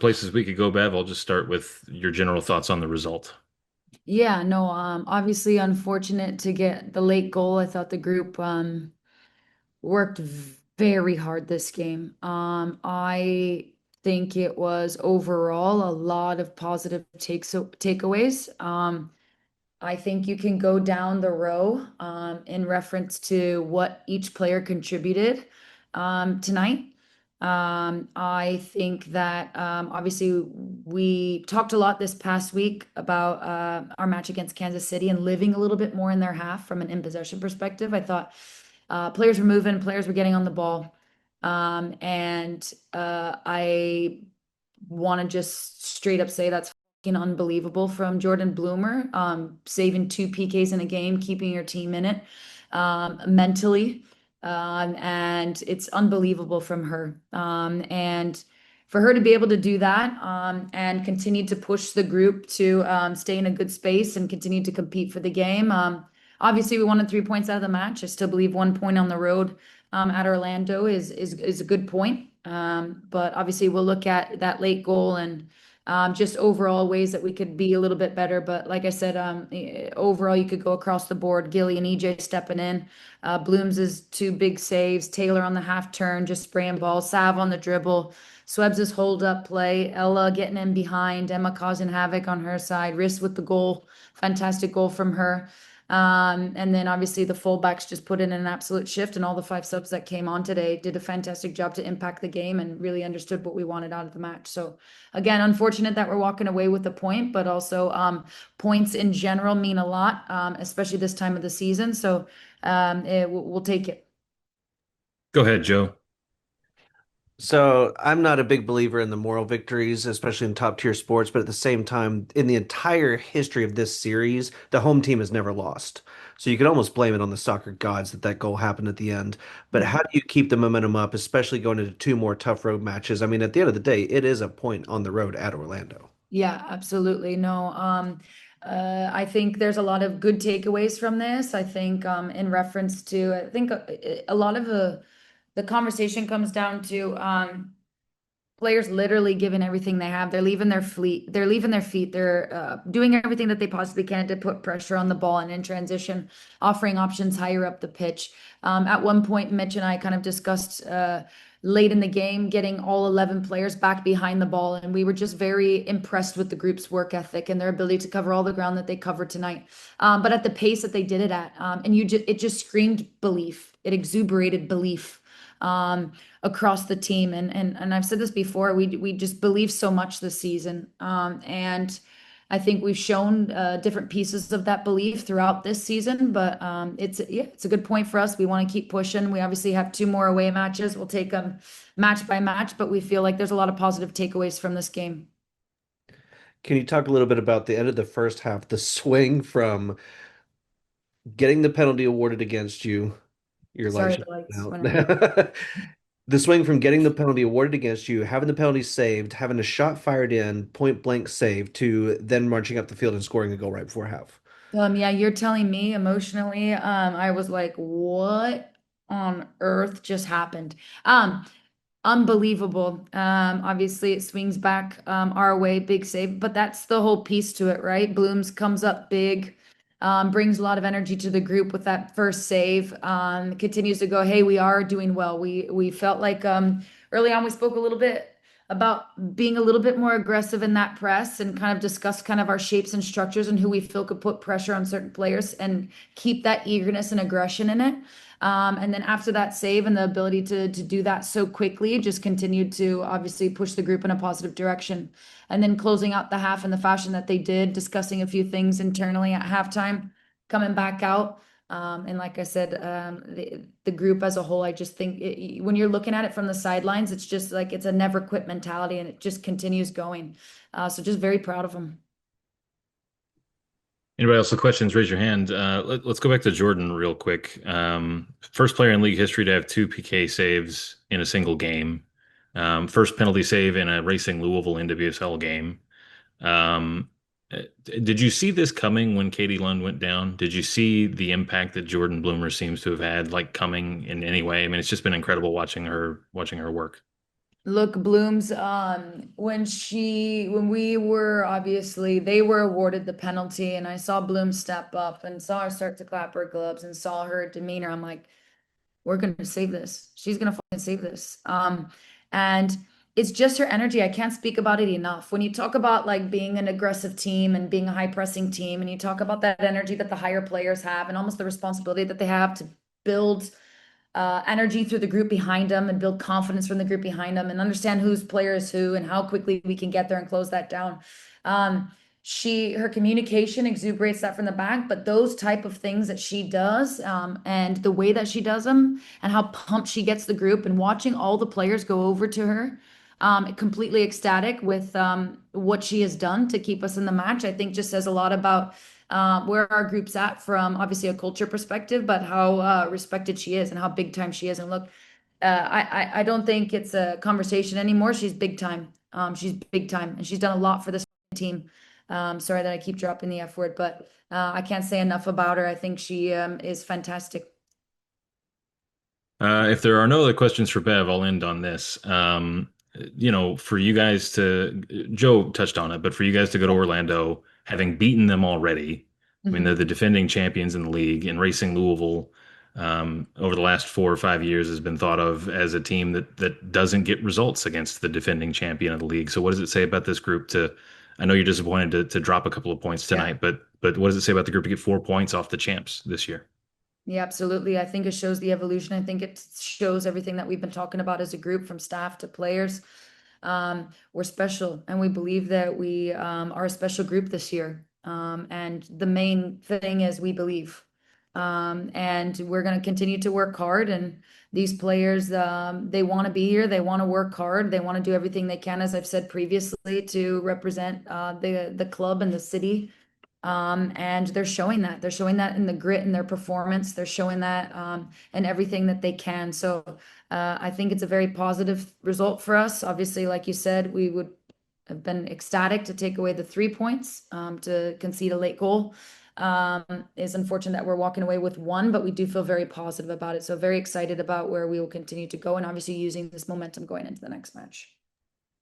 places we could go, Bev. I'll just start with your general thoughts on the result. Yeah, no, obviously unfortunate to get the late goal. I thought the group worked very hard this game. I think it was overall a lot of positive takeaways. I think you can go down the row in reference to what each player contributed tonight. I think that obviously we talked a lot this past week about our match against Kansas City and living a little bit more in their half from an in possession perspective. I thought players were moving, players were getting on the ball. And I want to just straight up say that's fucking unbelievable from Jordan Bloomer, saving two PKs in a game, keeping your team in it mentally. And it's unbelievable from her. And for her to be able to do that and continue to push the group to stay in a good space and continue to compete for the game. Obviously, we wanted 3 points out of the match. I still believe 1 point on the road at Orlando is a good point. But obviously, we'll look at that late goal and just overall ways that we could be a little bit better. But like I said, overall, you could go across the board. Gilly and EJ stepping in. Blooms' two big saves. Taylor on the half turn, just spraying balls. Sav on the dribble. Swebbs' hold up play. Ella getting in behind. Emma causing havoc on her side. Riss with the goal. Fantastic goal from her. And then obviously the fullbacks just put in an absolute shift, and all the five subs that came on today did a fantastic job to impact the game and really understood what we wanted out of the match. So again, unfortunate that we're walking away with a point, but also points in general mean a lot, especially this time of the season. So we'll take it. Go ahead, Joe. So I'm not a big believer in the moral victories, especially in top tier sports, but at the same time, in the entire history of this series, the home team has never lost. So you could almost blame it on the soccer gods that goal happened at the end. But how do you keep the momentum up, especially going into two more tough road matches? I mean, at the end of the day, it is a point on the road at Orlando. Yeah, absolutely. No, I think there's a lot of good takeaways from this. I think in reference to, I think a lot of the conversation comes down to players literally giving everything they have. They're leaving their fleet. They're leaving their feet. They're doing everything that they possibly can to put pressure on the ball and in transition, offering options higher up the pitch. At one point, Mitch and I kind of discussed late in the game getting all 11 players back behind the ball, and we were just very impressed with the group's work ethic and their ability to cover all the ground that they covered tonight. But at the pace that they did it at, and it just screamed belief. It exuberated belief across the team. And I've said this before, we just believe so much this season. And I think we've shown different pieces of that belief throughout this season, but it's a good point for us. We want to keep pushing. We obviously have two more away matches. We'll take them match by match, but we feel like there's a lot of positive takeaways from this game. Can you talk a little bit about the end of the first half, the swing from getting the penalty awarded against you? Your Sorry, lights the lights out went out. now. The swing from getting the penalty awarded against you, having the penalty saved, having a shot fired in, point blank save, to then marching up the field and scoring a goal right before half. Yeah, you're telling me emotionally, I was like, what on earth just happened? Unbelievable. Obviously it swings back our way, big save, but that's the whole piece to it, right? Blooms comes up big, brings a lot of energy to the group with that first save. Continues to go, hey, we are doing well. We felt like early on we spoke a little bit about being a little bit more aggressive in that press and kind of discuss kind of our shapes and structures and who we feel could put pressure on certain players and keep that eagerness and aggression in it. And then after that save and the ability to do that so quickly, just continued to obviously push the group in a positive direction. And then closing out the half in the fashion that they did, discussing a few things internally at halftime, coming back out. And like I said, the group as a whole, I just think when you're looking at it from the sidelines, it's just like it's a never quit mentality and it just continues going. So just very proud of them. Anybody else with questions, raise your hand. Let's go back to Jordan real quick. First player in league history to have two PK saves in a single game. First penalty save in a racing Louisville NWSL game. Um, did you see this coming when Katie Lund went down? Did you see the impact that Jordan Bloomer seems to have had, like coming in any way? I mean, it's just been incredible watching her work. Look, Bloom's when we were obviously they were awarded the penalty and I saw Bloom step up and saw her start to clap her gloves and saw her demeanor. I'm like, we're gonna save this. She's gonna fucking save this. And it's just her energy. I can't speak about it enough. When you talk about like being an aggressive team and being a high pressing team, and you talk about that energy that the higher players have and almost the responsibility that they have to build energy through the group behind them and build confidence from the group behind them and understand whose player is who and how quickly we can get there and close that down. Her communication exuberates that from the back, but those type of things that she does, and the way that she does them and how pumped she gets the group and watching all the players go over to her, completely ecstatic with what she has done to keep us in the match, I think just says a lot about where our group's at from obviously a culture perspective, but how respected she is and how big time she is. And look, I don't think it's a conversation anymore. She's big time. She's big time, and she's done a lot for this team. Sorry that I keep dropping the F word, but I can't say enough about her. I think she is fantastic. If there are no other questions for Bev, I'll end on this. For you guys to, Joe touched on it, but for you guys to go to Orlando, having beaten them already, I mean, they're Mhm. the defending champions in the league, and racing Louisville, over the last 4 or 5 years has been thought of as a team that doesn't get results against the defending champion of the league. So what does it say about this group to, I know you're disappointed to drop a couple of points Yeah. tonight, but what does it say about the group to get 4 points off the champs this year? Yeah, absolutely. I think it shows the evolution. I think it shows everything that we've been talking about as a group, from staff to players. We're special, and we believe that we are a special group this year. And the main thing is we believe. And we're going to continue to work hard. And these players, they want to be here. They want to work hard. They want to do everything they can, as I've said previously, to represent the club and the city. And they're showing that. They're showing that in the grit in their performance. They're showing that in everything that they can. So I think it's a very positive result for us. Obviously, like you said, we would have been ecstatic to take away the 3 points, to concede a late goal. It's unfortunate that we're walking away with one, but we do feel very positive about it. So very excited about where we will continue to go and obviously using this momentum going into the next match.